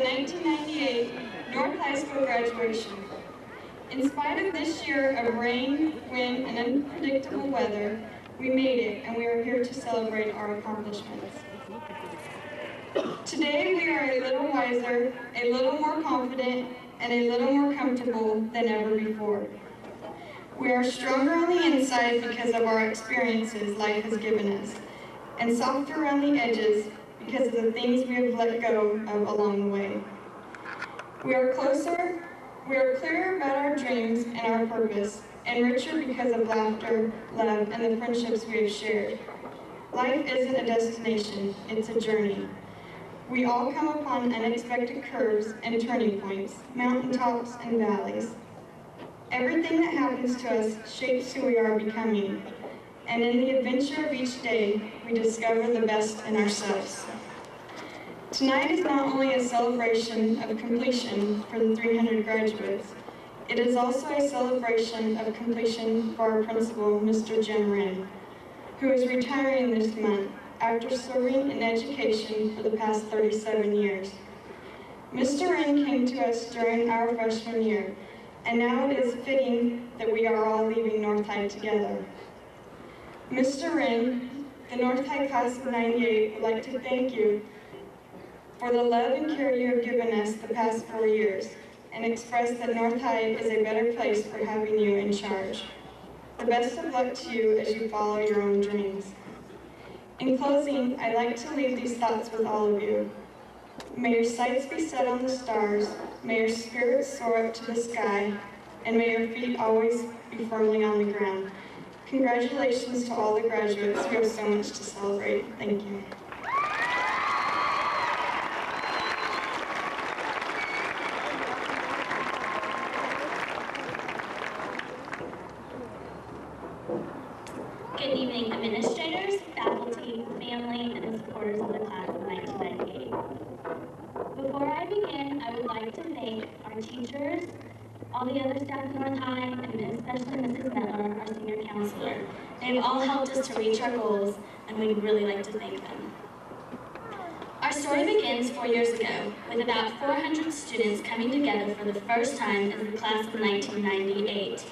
1998 North High School graduation. In spite of this year of rain, wind, and unpredictable weather, we made it, and we are here to celebrate our accomplishments. Today we are a little wiser, a little more confident, and a little more comfortable than ever before. We are stronger on the inside because of our experiences life has given us, and softer around the edges because of the things we have let go of along the way. We are closer, we are clearer about our dreams and our purpose, and richer because of laughter, love, and the friendships we have shared. Life isn't a destination, it's a journey. We all come upon unexpected curves and turning points, mountaintops and valleys. Everything that happens to us shapes who we are becoming, and in the adventure of each day, we discover the best in ourselves. Tonight is not only a celebration of completion for the 300 graduates, it is also a celebration of completion for our principal, Mr. Jim Wren, who is retiring this month after serving in education for the past 37 years. Mr. Wren came to us during our freshman year, and now it is fitting that we are all leaving North High together. Mr. Wren, the North High class of '98 would like to thank you for the love and care you have given us the past 4 years, and express that North High is a better place for having you in charge. The best of luck to you as you follow your own dreams. In closing, I'd like to leave these thoughts with all of you. May your sights be set on the stars, may your spirits soar up to the sky, and may your feet always be firmly on the ground. Congratulations to all the graduates. We have so much to celebrate. Thank you. Good evening, administrators, faculty, family, and the supporters of the class of 1998. Before I begin, I would like to thank our teachers, all the other staff at North High, and especially Mrs. Miller, our senior counselor. They have all helped us to reach our goals, and we'd really like to thank them. Our story begins 4 years ago, with about 400 students coming together for the first time as the class of 1998.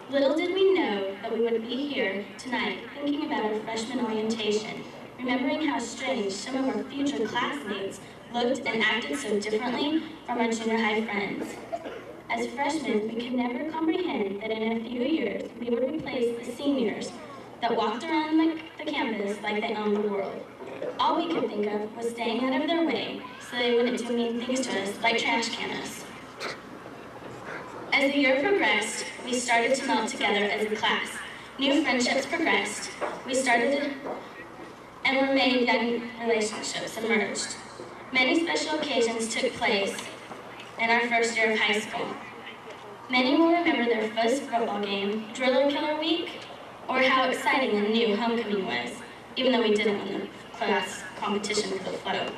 Little did we know that we would be here tonight thinking about our freshman orientation, remembering how strange some of our future classmates looked and acted so differently from our junior high friends. As freshmen, we could never comprehend that in a few years we would replace the seniors that walked around the campus like they owned the world. All we could think of was staying out of their way so they wouldn't do mean things to us like trash can us. As the year progressed, we started to melt together as a class. New friendships progressed. We started and were made, young relationships emerged. Many special occasions took place in our first year of high school. Many will remember their first football game, drill or killer week, or how exciting a new homecoming was, even though we didn't win the class competition for the float.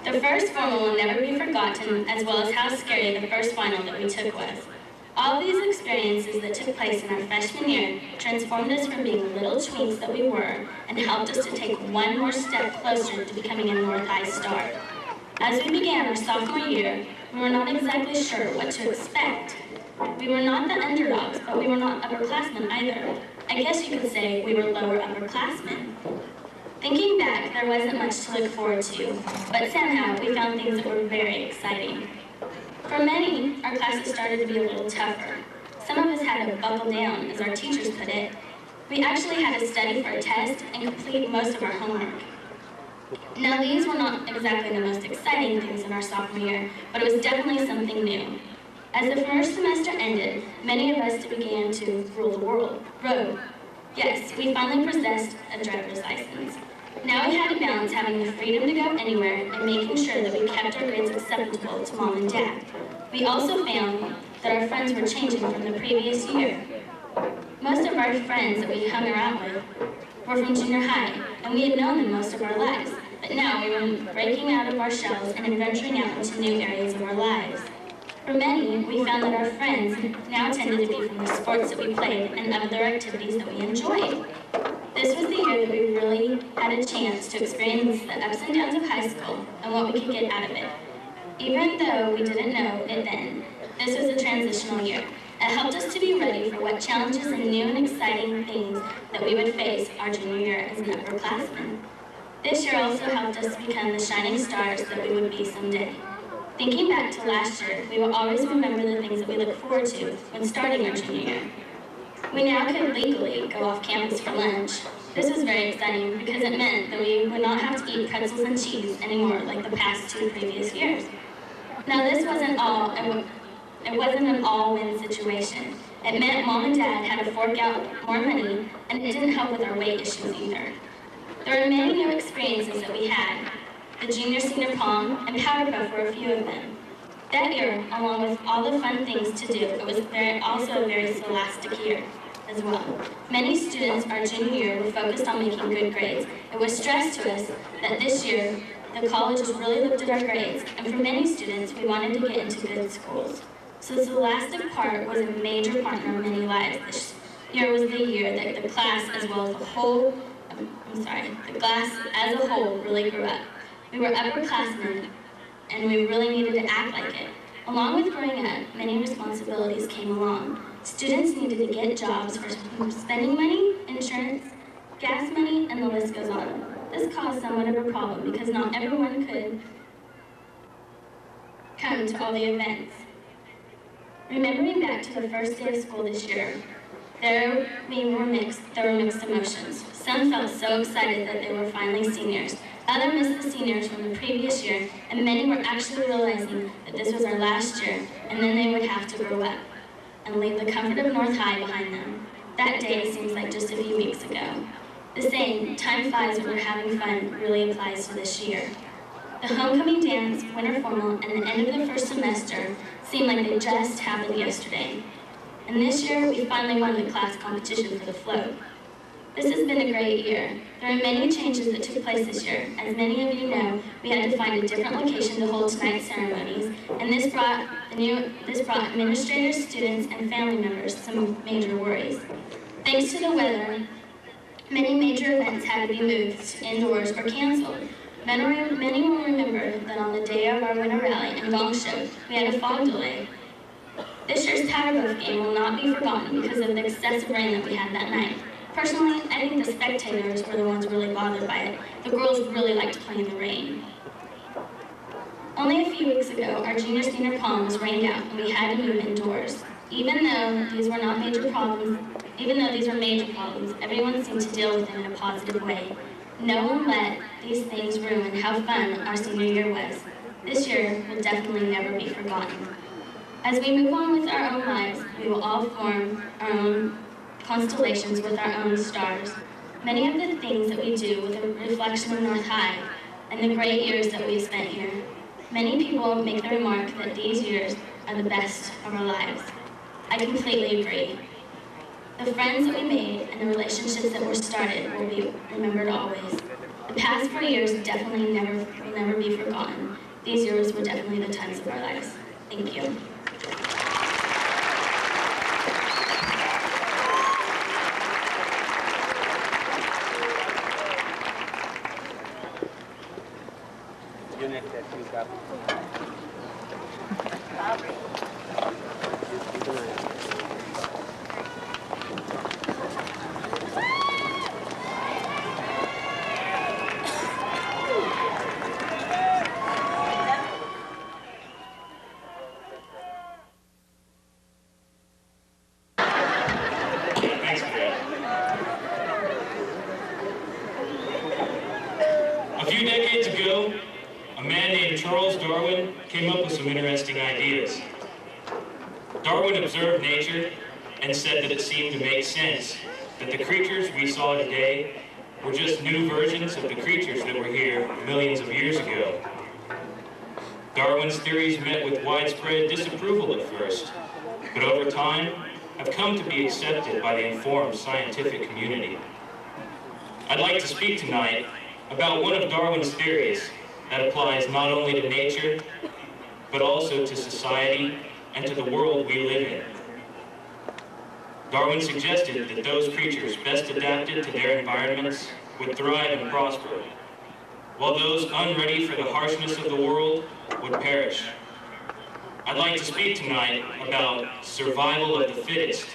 The first formal will never be forgotten, as well as how scary the first final that we took was. All of these experiences that took place in our freshman year transformed us from being little tweens that we were and helped us to take one more step closer to becoming a North High star. As we began our sophomore year, we were not exactly sure what to expect. We were not the underdogs, but we were not upperclassmen either. I guess you could say we were lower upperclassmen. Thinking back, there wasn't much to look forward to, but somehow we found things that were very exciting. For many, our classes started to be a little tougher. Some of us had to buckle down, as our teachers put it. We actually had to study for a test and complete most of our homework. Now, these were not exactly the most exciting things in our sophomore year, but it was definitely something new. As the first semester ended, many of us began to rule the road. Yes, we finally possessed a driver's license. Now we had to balance having the freedom to go anywhere and making sure that we kept our grades acceptable to mom and dad. We also found that our friends were changing from the previous year. Most of our friends that we hung around with were from junior high, and we had known them most of our lives. But now we were breaking out of our shells and venturing out into new areas of our lives. For many, we found that our friends now tended to be from the sports that we played and other activities that we enjoyed. This was the year that we really had a chance to experience the ups and downs of high school and what we could get out of it. Even though we didn't know it then, this was a transitional year. It helped us to be ready for what challenges and new and exciting things that we would face our junior year as an upperclassman. This year also helped us to become the shining stars that we would be someday. Thinking back to last year, we will always remember the things that we look forward to when starting our junior year. We now could legally go off campus for lunch. This was very exciting because it meant that we would not have to eat pretzels and cheese anymore like the past 2 previous years. Now this wasn't it wasn't an all-win situation. It meant Mom and Dad had to fork out more money, and it didn't help with our weight issues either. There were many new experiences that we had. The junior-senior prom and powder puff were a few of them. That year, along with all the fun things to do, it was also a very scholastic year as well. Many students our junior year were focused on making good grades. It was stressed to us that this year, the colleges really looked at our grades, and for many students, we wanted to get into good schools. So the scholastic part was a major part in our many lives. This year was the year that the class as well as the whole, the class as a whole really grew up. We were upperclassmen, and we really needed to act like it. Along with growing up, many responsibilities came along. Students needed to get jobs for spending money, insurance, gas money, and the list goes on. This caused somewhat of a problem because not everyone could come to all the events. Remembering back to the first day of school this year, there were mixed emotions. Some felt so excited that they were finally seniors. Others missed the seniors from the previous year, and many were actually realizing that this was our last year, and then they would have to grow up and leave the comfort of North High behind them. That day seems like just a few weeks ago. The saying, "Time flies when we're having fun," really applies to this year. The homecoming dance, winter formal, and the end of the first semester seemed like they just happened yesterday. And this year, we finally won the class competition for the float. This has been a great year. There are many changes that took place this year. As many of you know, we had to find a different location to hold tonight's ceremonies, and this brought administrators, students, and family members some major worries. Thanks to the weather, many major events had to be moved indoors or canceled. Many will remember that on the day of our winter rally and gong show, we had a fog delay. This year's powder puff game will not be forgotten because of the excessive rain that we had that night. Personally, I think the spectators were the ones really bothered by it. The girls really liked playing in the rain. Only a few weeks ago, our junior-senior prom was rained out and we had to move indoors. Even though these were major problems, everyone seemed to deal with them in a positive way. No one let these things ruin how fun our senior year was. This year will definitely never be forgotten. As we move on with our own lives, we will all form our own constellations with our own stars. Many of the things that we do with a reflection of North High and the great years that we've spent here. Many people make the remark that these years are the best of our lives. I completely agree. The friends that we made and the relationships that were started will be remembered always. The past 4 years definitely will never be forgotten. These years were definitely the times of our lives. Thank you. A few decades ago, a man named Charles Darwin came up with some interesting ideas. Darwin observed nature and said that it seemed to make sense that the creatures we saw today were just new versions of the creatures that were here millions of years ago. Darwin's theories met with widespread disapproval at first, but over time have come to be accepted by the informed scientific community. I'd like to speak tonight about one of Darwin's theories that applies not only to nature, but also to society and to the world we live in. Darwin suggested that those creatures best adapted to their environments would thrive and prosper, while those unready for the harshness of the world would perish. I'd like to speak tonight about survival of the fittest.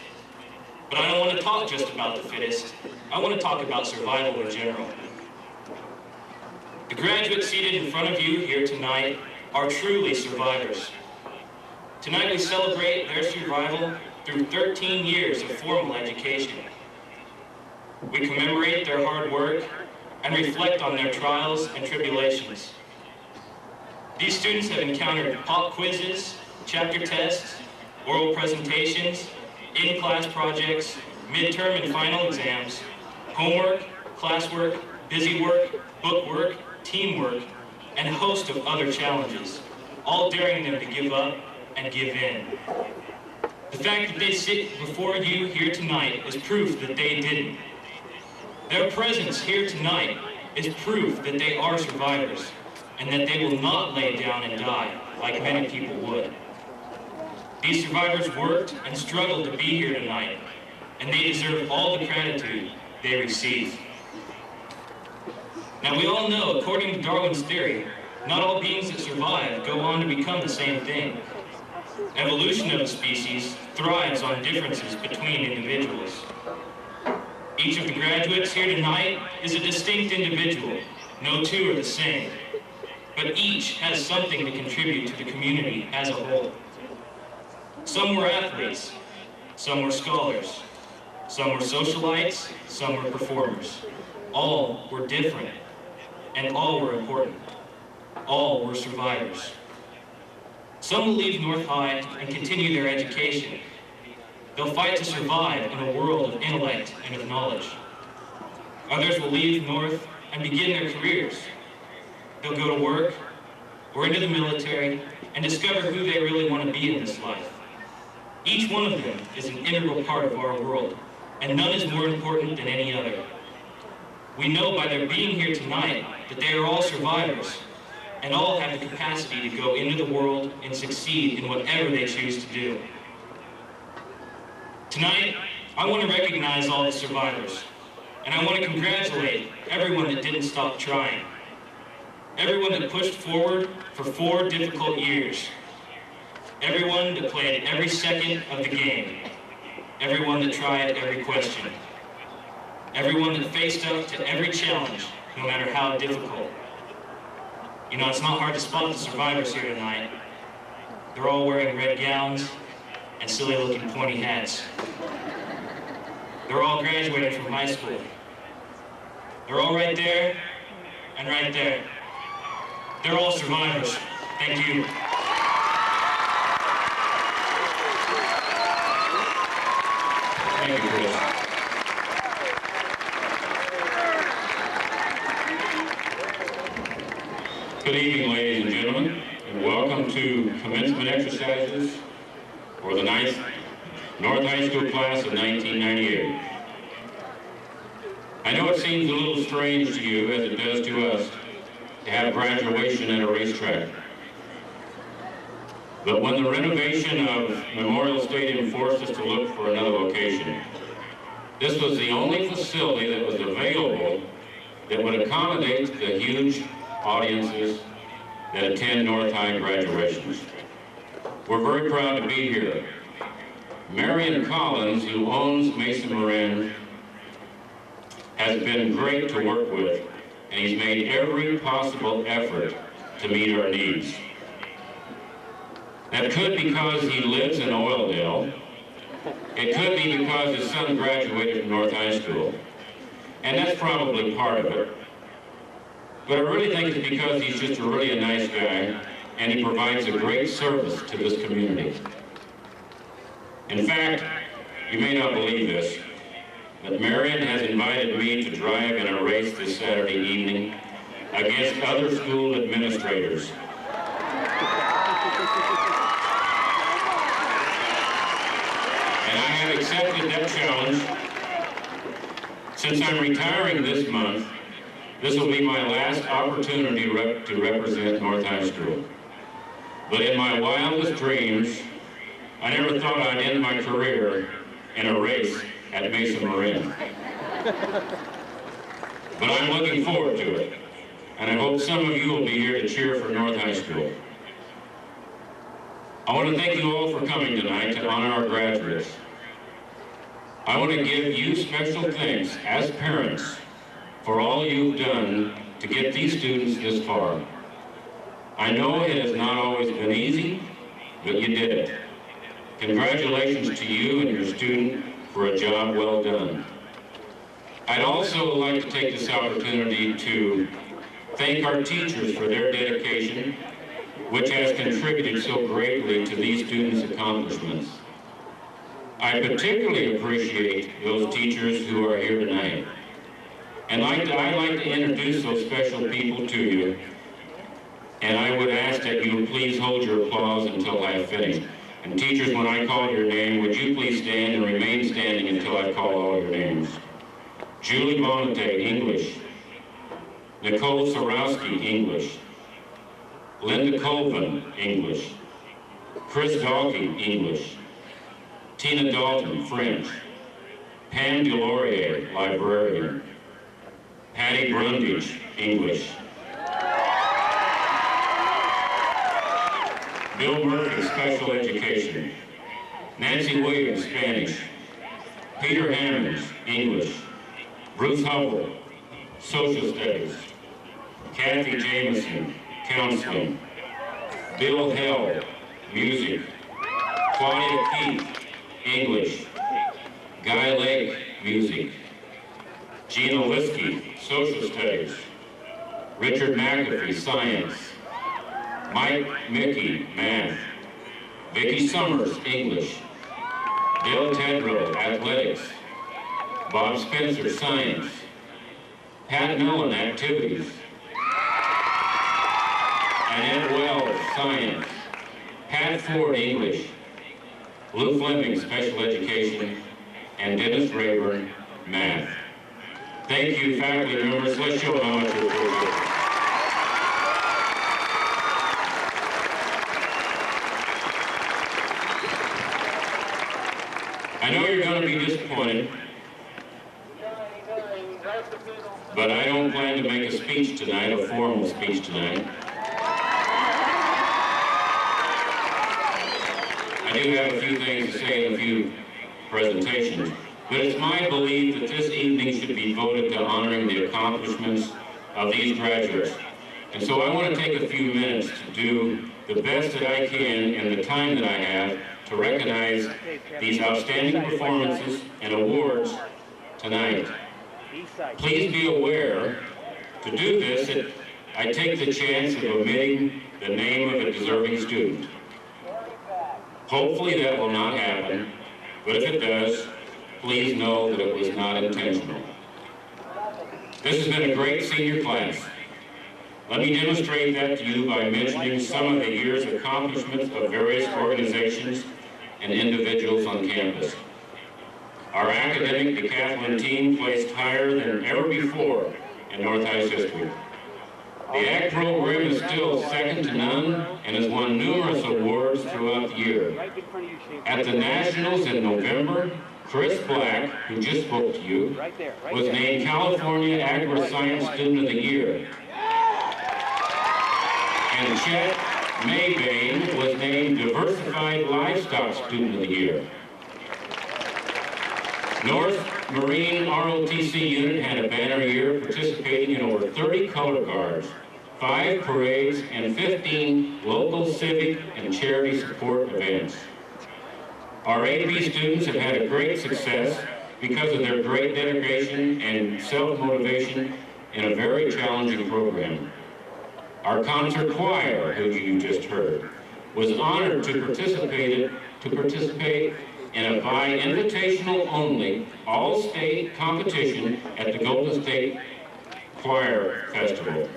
But I don't want to talk just about the fittest. I want to talk about survival in general. The graduates seated in front of you here tonight are truly survivors. Tonight we celebrate their survival through 13 years of formal education. We commemorate their hard work and reflect on their trials and tribulations. These students have encountered pop quizzes, chapter tests, oral presentations, in-class projects, midterm and final exams, homework, classwork, busy work, book work, teamwork, and a host of other challenges, all daring them to give up and give in. The fact that they sit before you here tonight is proof that they didn't. Their presence here tonight is proof that they are survivors and that they will not lay down and die like many people would. These survivors worked and struggled to be here tonight, and they deserve all the gratitude they receive. Now we all know, according to Darwin's theory, not all beings that survive go on to become the same thing. Evolution of a species thrives on differences between individuals. Each of the graduates here tonight is a distinct individual. No two are the same, but each has something to contribute to the community as a whole. Some were athletes, some were scholars, some were socialites, some were performers. All were different, and all were important. All were survivors. Some will leave North High and continue their education. They'll fight to survive in a world of intellect and of knowledge. Others will leave North and begin their careers. They'll go to work or into the military and discover who they really want to be in this life. Each one of them is an integral part of our world, and none is more important than any other. We know by their being here tonight that they are all survivors, and all have the capacity to go into the world and succeed in whatever they choose to do. Tonight, I want to recognize all the survivors, and I want to congratulate everyone that didn't stop trying. Everyone that pushed forward for 4 difficult years. Everyone that played every second of the game. Everyone that tried every question. Everyone that faced up to every challenge, no matter how difficult. You know, it's not hard to spot the survivors here tonight. They're all wearing red gowns and silly-looking pointy hats. They're all graduating from high school. They're all right there and right there. They're all survivors. Thank you. Thank you, Chris. Good evening, ladies and gentlemen, and welcome to commencement exercises for the 9th North High School class of 1998. I know it seems a little strange to you, as it does to us, to have graduation at a racetrack. But when the renovation of Memorial Stadium forced us to look for another location, this was the only facility that was available that would accommodate the huge audiences that attend North High graduations. We're very proud to be here. Marion Collins, who owns Mesa Marin, has been great to work with, and he's made every possible effort to meet our needs. That could be because he lives in Oildale. It could be because his son graduated from North High School, and that's probably part of it. But I really think it's because he's just really a nice guy, and he provides a great service to this community. In fact, you may not believe this, but Marion has invited me to drive in a race this Saturday evening against other school administrators. And I have accepted that challenge. Since I'm retiring this month, this will be my last opportunity to represent North High School. But in my wildest dreams, I never thought I'd end my career in a race at Mesa Marin. But I'm looking forward to it, and I hope some of you will be here to cheer for North High School. I want to thank you all for coming tonight to honor our graduates. I want to give you special thanks as parents for all you've done to get these students this far. I know it has not always been easy, but you did it. Congratulations to you and your student for a job well done. I'd also like to take this opportunity to thank our teachers for their dedication, which has contributed so greatly to these students' accomplishments. I particularly appreciate those teachers who are here tonight. And I'd like to introduce those special people to you, and I would ask that you please hold your applause until I have finished. And teachers, when I call your name, would you please stand and remain standing until I call all your names. Julie Bonate, English. Nicole Sorowski, English. Linda Colvin, English. Chris Dalkey, English. Tina Dalton, French. Pam Delorier, librarian. Patty Brundage, English. Bill Murphy, special education. Nancy Williams, Spanish. Peter Hammonds, English. Bruce Hubble, social studies. Kathy Jameson, counseling. Bill Hell, music. Claudia Keith, English. Guy Lake, music. Gina Liskey, social studies. Richard McAfee, science. Mike Mickey, math. Vicki Summers, English. Bill Tedrow, athletics. Bob Spencer, science. Pat Millen, activities. Annette Wells, science. Pat Ford, English. Lou Fleming, special education. And Dennis Rayburn, math. Thank you, faculty members. Let's show them how much we appreciate it. I know you're going to be disappointed, but I don't plan to make a speech tonight, a formal speech tonight. I do have a few things to say in a few presentations, but it's my belief that this evening should be devoted to honoring the accomplishments of these graduates. And so I want to take a few minutes to do the best that I can in the time that I have to recognize these outstanding performances and awards tonight. Please be aware, to do this, that I take the chance of omitting the name of a deserving student. Hopefully that will not happen, but if it does, please know that it was not intentional. This has been a great senior class. Let me demonstrate that to you by mentioning some of the year's accomplishments of various organizations and individuals on campus. Our academic decathlon team placed higher than ever before in North High's history. The ACT program is still second to none and has won numerous awards throughout the year. At the Nationals in November, Chris Black, who just spoke to you, was named California Agri-Science Student of the Year. And Chet Maybane was named Diversified Livestock Student of the Year. North Marine ROTC unit had a banner year, participating in over 30 color guards, 5 parades, and 15 local civic and charity support events. Our AP students have had a great success because of their great dedication and self-motivation in a very challenging program. Our concert choir, who you just heard, was honored to participate in a by invitational only all-state competition at the Golden State Choir Festival.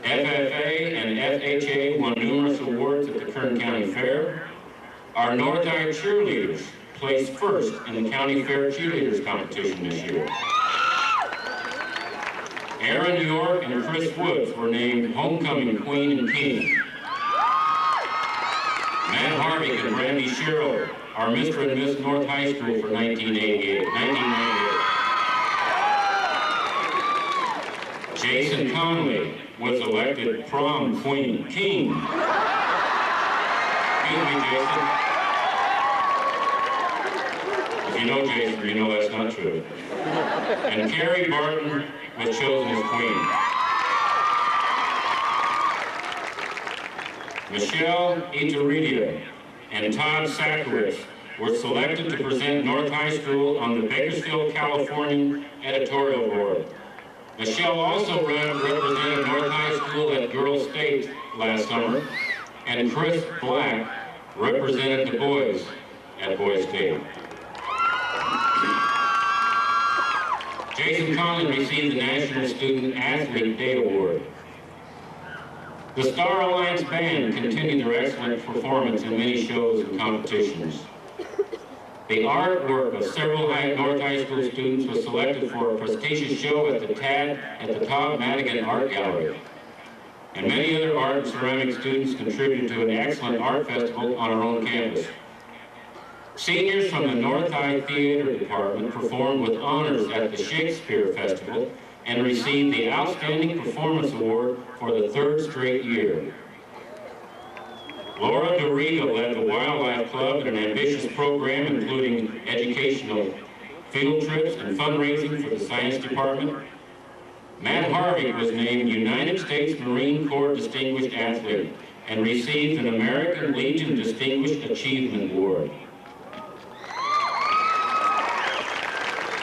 FFA and FHA won numerous awards at the Kern County Fair. Our North Eye cheerleaders placed first in the County Fair Cheerleaders competition this year. Aaron York and Chris Woods were named Homecoming Queen and King. Matt Harvick and Brandy Sherrill are Mr. and Miss North High School for 1998. Jason Conley was elected Prom King. Excuse me, Jason. If you know Jason, you know that's not true. And Carrie Barton was chosen as queen. Michelle Iturridia and Todd Sakowitz were selected to present North High School on the Bakersfield, California editorial board. Michelle also represented North High School at Girls State last summer, and Chris Black represented the boys at Boys State. Jason Conlon received the National Student Athlete Day Award. The Star Alliance Band continued their excellent performance in many shows and competitions. The artwork of several North High School students was selected for a prestigious show at the Todd Madigan Art Gallery. And many other art and ceramic students contributed to an excellent art festival on our own campus. Seniors from the North High Theater Department performed with honors at the Shakespeare Festival and received the Outstanding Performance Award for the 3rd straight year. Laura Doriga led the Wildlife Club in an ambitious program including educational field trips and fundraising for the Science Department. Matt Harvey was named United States Marine Corps Distinguished Athlete and received an American Legion Distinguished Achievement Award.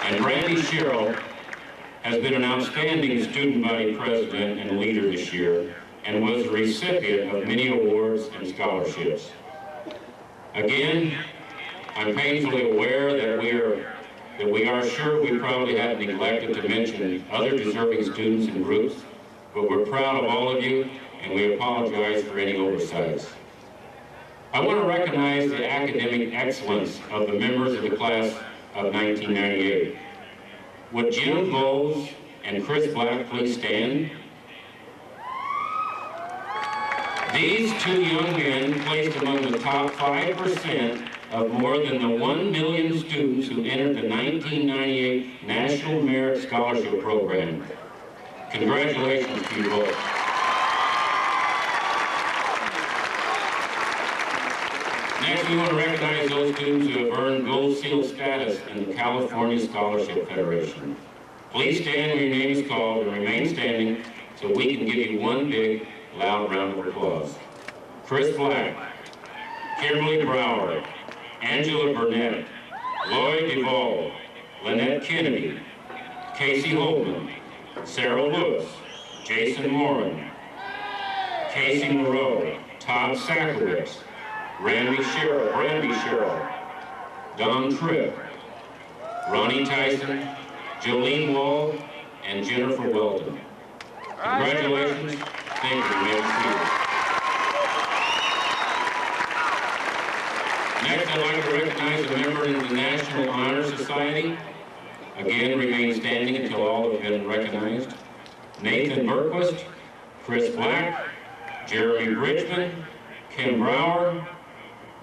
And Brandy Sherrill has been an outstanding student body president and leader this year and was the recipient of many awards and scholarships. Again, I'm painfully aware that we are sure we probably have neglected to mention other deserving students and groups, but we're proud of all of you and we apologize for any oversights. I want to recognize the academic excellence of the members of the class of 1998. Would Jim Bowles and Chris Black please stand? These two young men placed among the top 5% of more than the 1 million students who entered the 1998 National Merit Scholarship Program. Congratulations to you both. Next, we want to recognize those students who have earned Gold Seal status in the California Scholarship Federation. Please stand when your name is called and remain standing so we can give you one big, loud round of applause. Chris Black, Kimberly Brower, Angela Burnett, Lloyd Duvall, Lynette Kennedy, Casey Holtman, Sarah Lewis, Jason Morin, Casey Moreau, Todd Sakowitz, Brandy Sherrill, Don Tripp, Ronnie Tyson, Jolene Wall, and Jennifer Welton. Congratulations. Thank you. May I Next, I'd like to recognize a member in the National Honor Society. Again, remain standing until all have been recognized. Nathan Berquist, Chris Black, Jeremy Bridgman, Kim Brower,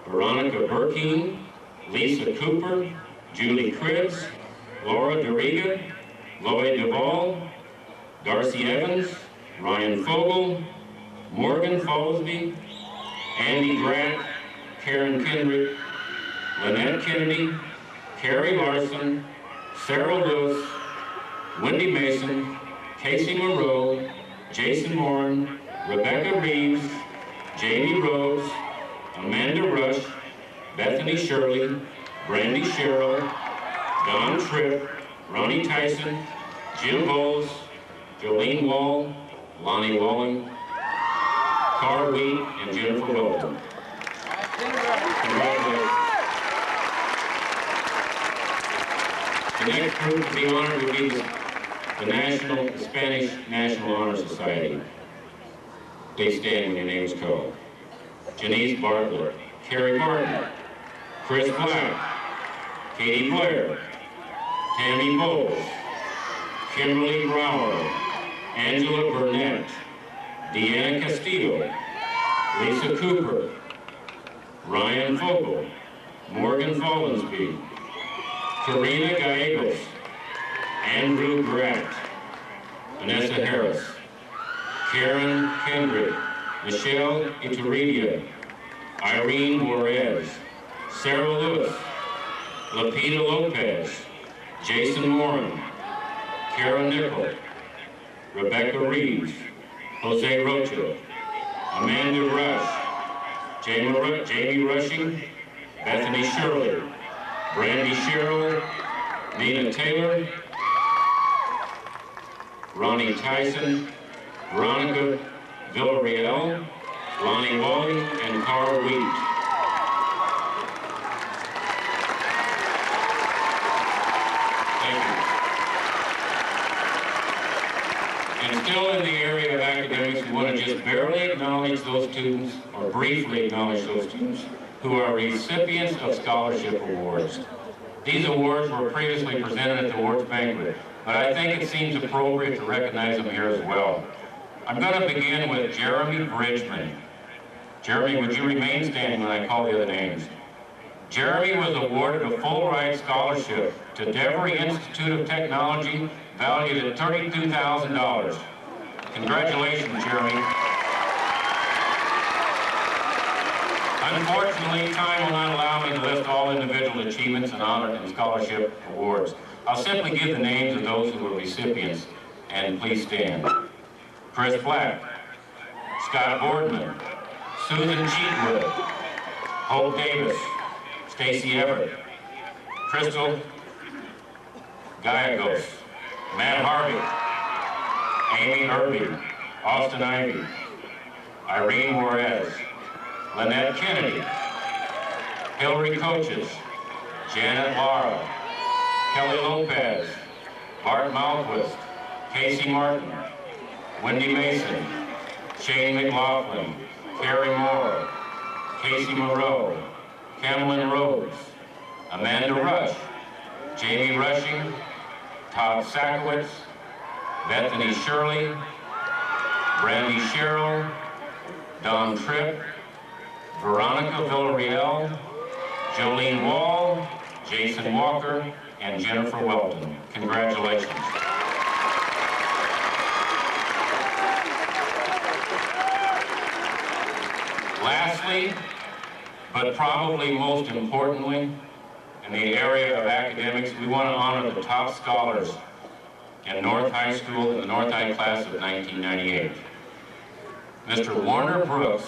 Veronica Burkeen, Lisa Cooper, Julie Cribbs, Laura Doriga, Lloyd Duvall, Darcy Evans, Ryan Fogel, Morgan Fallsby, Andy Gratt, Karen Kendrick, Lynette Kennedy, Carrie Larson, Sarah Lewis, Wendy Mason, Casey Monroe, Jason Morin, Rebecca Reeves, Jamie Rose, Amanda Rush, Bethany Shirley, Brandy Sherrill, Don Tripp, Ronnie Tyson, Jim Bowles, Jolene Wall, Lonnie Walling, Carl Wheat, and Jennifer Wilton. Congratulations. The next group to be honored will be the Spanish National Honor Society. Please stand when your name is called. Janice Bartlett, Carrie Martin, Chris Black, Katie Blair, Tammy Bowles, Kimberly Brower, Angela Burnett, Deanna Castillo, Lisa Cooper, Ryan Fogel, Morgan Follensby, Karina Gallegos, Andrew Gratt, Vanessa Harris, Karen Kendrick, Michelle Iturridia, Irene Juarez, Sarah Lewis, Lapita Lopez, Jason Morin, Kara Nickel, Rebecca Reeves, Jose Rocha, Amanda Rush, Jamie Rushing, Bethany Shirley, Brandy Sherrill, Nina Taylor, Ronnie Tyson, Veronica Villarreal, Lonnie Wally, and Carl Wheat. Thank you. And still in the area of academics, we want to just barely acknowledge those students, or briefly acknowledge those students, who are recipients of scholarship awards. These awards were previously presented at the awards banquet, but I think it seems appropriate to recognize them here as well. I'm going to begin with Jeremy Bridgman. Jeremy, would you remain standing when I call the other names? Jeremy was awarded a full-ride scholarship to DeVry Institute of Technology, valued at $32,000. Congratulations, Jeremy. Unfortunately, time will not allow me to list all individual achievements and honor and scholarship awards. I'll simply give the names of those who were recipients, and please stand. Chris Flack, Scott Boardman, Susan Cheatwood, Hope Davis, Stacy Everett, Crystal Gallegos, Matt Harvey, Amy Irby, Austin Ivy, Irene Juarez, Lynette Kennedy, Hillary Coaches, Janet Lara, Kelly Lopez, Bart Malquist, Casey Martin, Wendy Mason, Shane McLaughlin, Carrie Moore, Casey Moreau, Cameron Rhodes, Amanda Rush, Jamie Rushing, Todd Sakowitz, Bethany Shirley, Brandy Sherrill, Don Tripp, Veronica Villarreal, Jolene Wall, Jason Walker, and Jennifer Welton. Congratulations. Lastly, but probably most importantly, in the area of academics, we want to honor the top scholars in North High School in the North High class of 1998. Mr. Warner Brooks,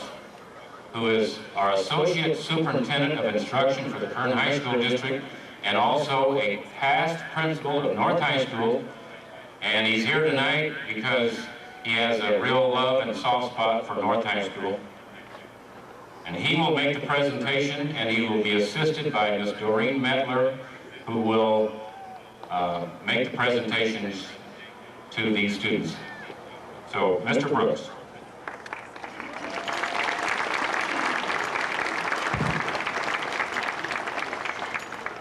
who is our Associate Superintendent of Instruction for the Kern High School District and also a past principal of North High School, and he's here tonight because he has a real love and soft spot for North High School. And he will make the presentation, and he will be assisted by Ms. Doreen Metler, who will make the presentations to these students. So, Mr. Brooks.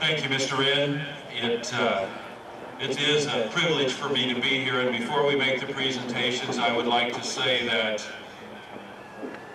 Thank you, Mr. Wren. It is a privilege for me to be here, and before we make the presentations, I would like to say that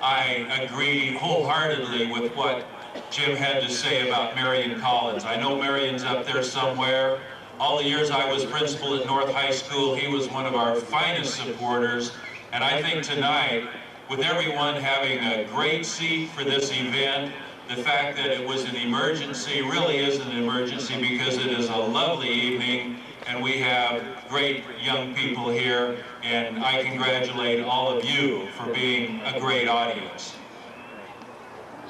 I agree wholeheartedly with what Jim had to say about Marion Collins. I know Marion's up there somewhere. All the years I was principal at North High School, he was one of our finest supporters, and I think tonight, with everyone having a great seat for this event, the fact that it was an emergency really is an emergency because it is a lovely evening and we have great young people here, and I congratulate all of you for being a great audience.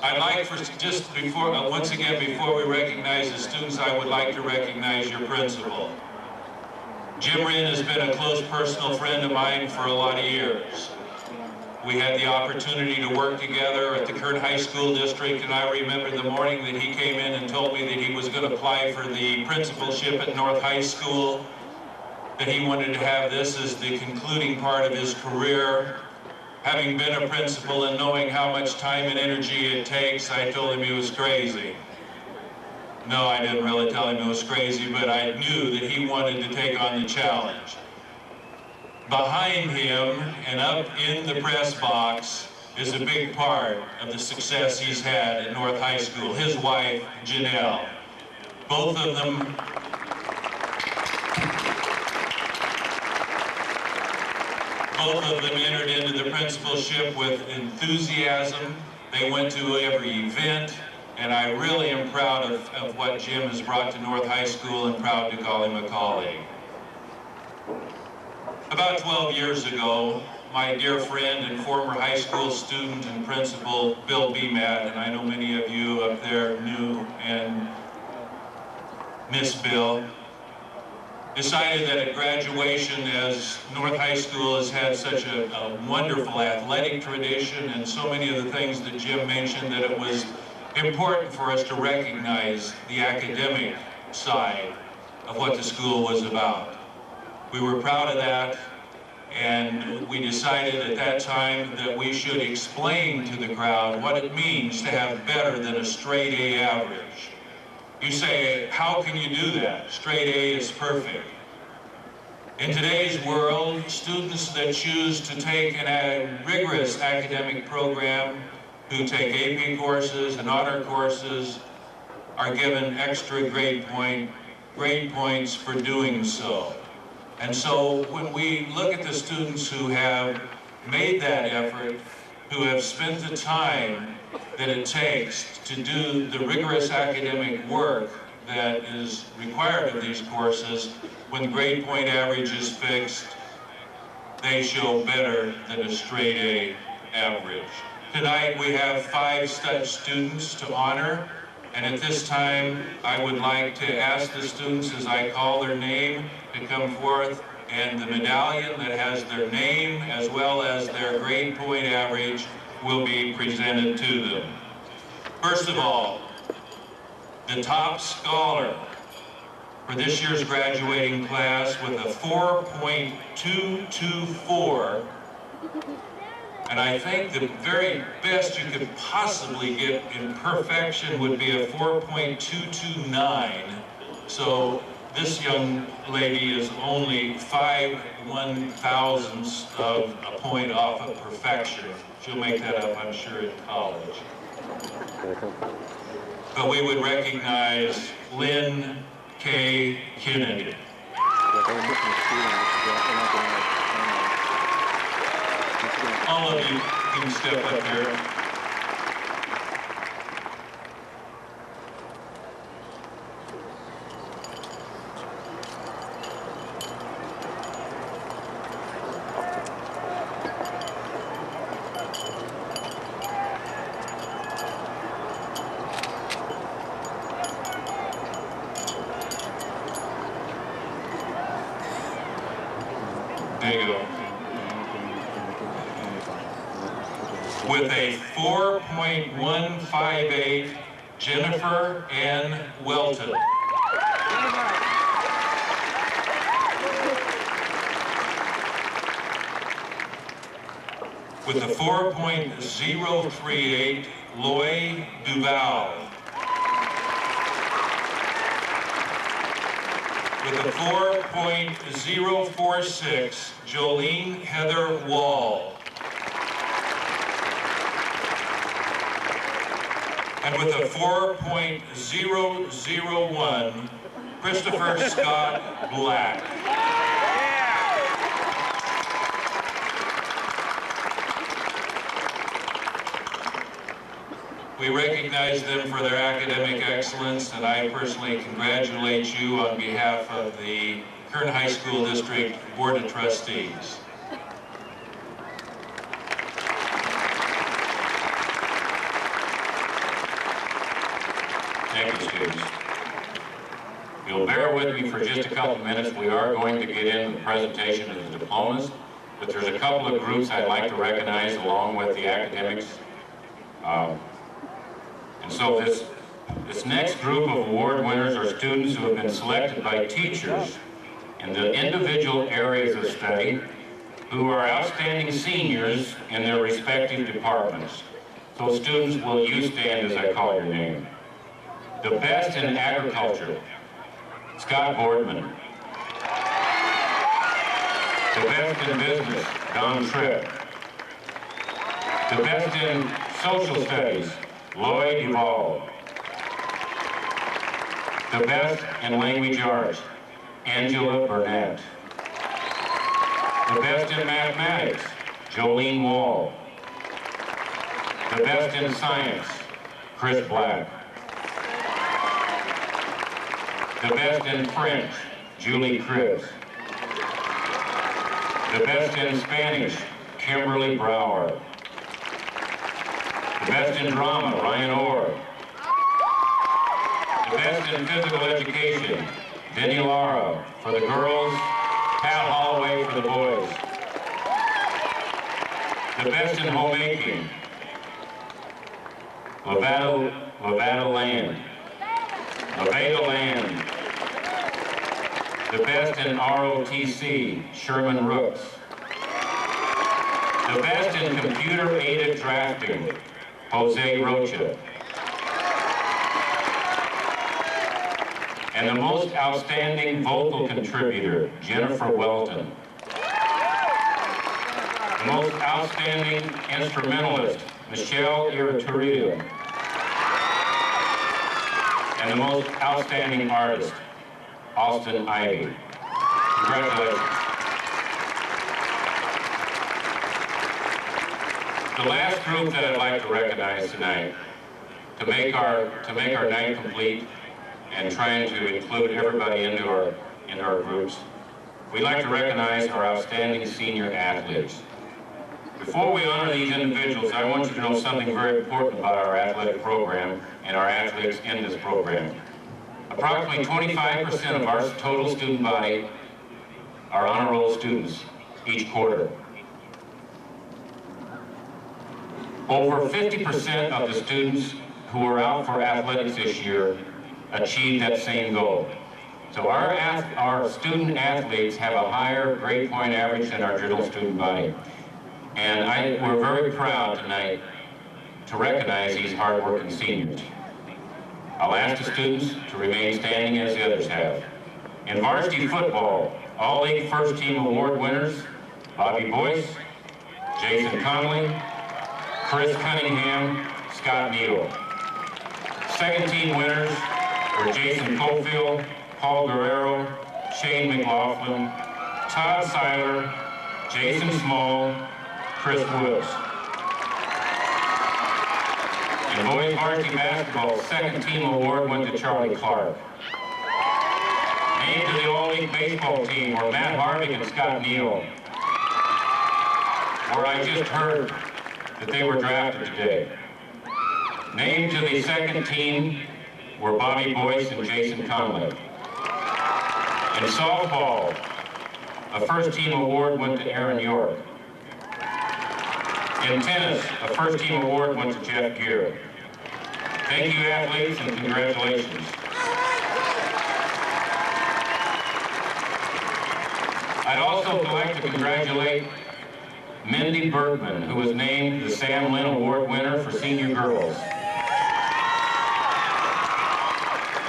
I'd like for just before, once again, before we recognize the students, I would like to recognize your principal. Jim Wren has been a close personal friend of mine for a lot of years. We had the opportunity to work together at the Kern High School District, and I remember the morning that he came in and told me that he was going to apply for the principalship at North High School, that he wanted to have this as the concluding part of his career. Having been a principal and knowing how much time and energy it takes, I told him he was crazy. No, I didn't really tell him he was crazy, but I knew that he wanted to take on the challenge. Behind him and up in the press box is a big part of the success he's had at North High School. His wife, Janelle. Both of them entered into the principalship with enthusiasm They went to every event, and I really am proud of what Jim has brought to North High School and proud to call him a colleague. About 12 years ago, my dear friend and former high school student and principal, Bill Bemat, and I know many of you up there knew and miss Bill, decided that at graduation, as North High School has had such a wonderful athletic tradition and so many of the things that Jim mentioned, that it was important for us to recognize the academic side of what the school was about. We were proud of that, and we decided at that time that we should explain to the crowd what it means to have better than a straight A average. You say, how can you do that? Straight A is perfect. In today's world, students that choose to take a rigorous academic program, who take AP courses and honor courses, are given extra grade points for doing so. And so when we look at the students who have made that effort, who have spent the time that it takes to do the rigorous academic work that is required of these courses, when grade point average is fixed, they show better than a straight A average. Tonight we have 5 such students to honor, and at this time I would like to ask the students, as I call their name, to come forth, and the medallion that has their name as well as their grade point average will be presented to them. First of all, the top scholar for this year's graduating class with a 4.224, and I think the very best you could possibly get in perfection would be a 4.229. So this young lady is only 5/1,000ths of a point off of perfection. She'll make that up, I'm sure, in college. But we would recognize Lynn K. Kennedy. All of you can step up here. There you go. With a 4.158, Jennifer Ann Welton. With a 4.038, Loy Duval. With a 4.046, Jolene Heather Wall. And with a 4.001, Christopher Scott Black. We recognize them for their academic excellence, and I personally congratulate you on behalf of the Kern High School District Board of Trustees. Thank you, students. You'll bear with me for just a couple of minutes. We are going to get into the presentation of the diplomas, but there's a couple of groups I'd like to recognize along with the academics. And so this next group of award winners are students who have been selected by teachers in the individual areas of study who are outstanding seniors in their respective departments. So students, will you stand as I call your name? The best in agriculture, Scott Boardman. The best in business, Don Tripp. The best in social studies, Lloyd Duvall. The best in language arts, Angela Burnett. The best in mathematics, Jolene Wall. The best in science, Chris Black. The best in French, Julie Cribbs. The best in Spanish, Kimberly Brower. The best in drama, Ryan Orr. The best in physical education, Denny Lara for the girls, Pat Holloway for the boys. The best in homemaking, Levada Land. The best in ROTC, Sherman Rooks. The best in computer-aided drafting, Jose Rocha. And the most outstanding vocal contributor, Jennifer Welton. The most outstanding instrumentalist, Michelle Iraturio. And the most outstanding artist, Austin Ivy. Congratulations. The last group that I'd like to recognize tonight, to make our night complete and trying to include everybody into our groups, we'd like to recognize our outstanding senior athletes. Before we honor these individuals, I want you to know something very important about our athletic program and our athletes in this program. Approximately 25% of our total student body are honor roll students each quarter. Over 50% of the students who are out for athletics this year achieved that same goal. So our student athletes have a higher grade point average than our general student body. And we're very proud tonight to recognize these hardworking seniors. I'll ask the students to remain standing as the others have. In varsity football, all-league first-team award winners, Bobby Boyce, Jason Conley, Chris Cunningham, Scott Neal. Second-team winners were Jason Cofield, Paul Guerrero, Shane McLaughlin, Todd Seiler, Jason Small, Chris Wills. And boys varsity basketball second team award went to Charlie Clark. Named to the All-League baseball team were Matt Harvick and Scott Neal, where I just heard that they were drafted today. Named to the second team were Bobby Boyce and Jason Conley. In softball, a first team award went to Aaron York. In tennis, a first team award went to Jeff Gear. Thank you, athletes, and congratulations. I'd also like to congratulate Mindy Bergman, who was named the Sam Lynn Award winner for senior girls.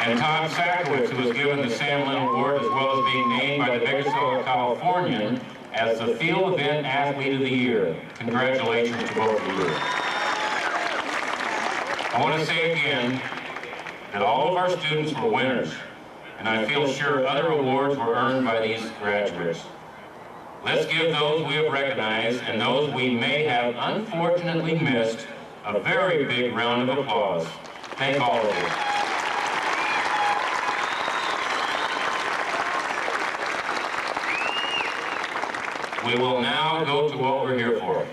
And Todd Sakowitz, who was given the Sam Lynn Award, as well as being named by the Bakersfield Californian as the Field Event Athlete of the Year. Congratulations to both of you. I want to say again that all of our students were winners, and I feel sure other awards were earned by these graduates. Let's give those we have recognized and those we may have unfortunately missed a very big round of applause. Thank all of you. We will now go to what we're here for.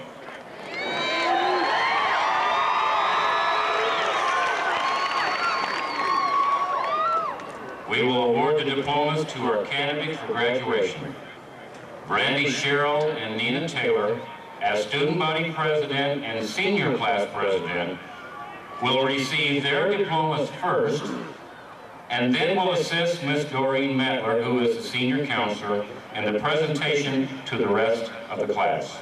We will award the diplomas to our candidates for graduation. Brandy Sherrill and Nina Taylor, as student body president and senior class president, will receive their diplomas first, and then will assist Ms. Doreen Mettler, who is the senior counselor, in the presentation to the rest of the class.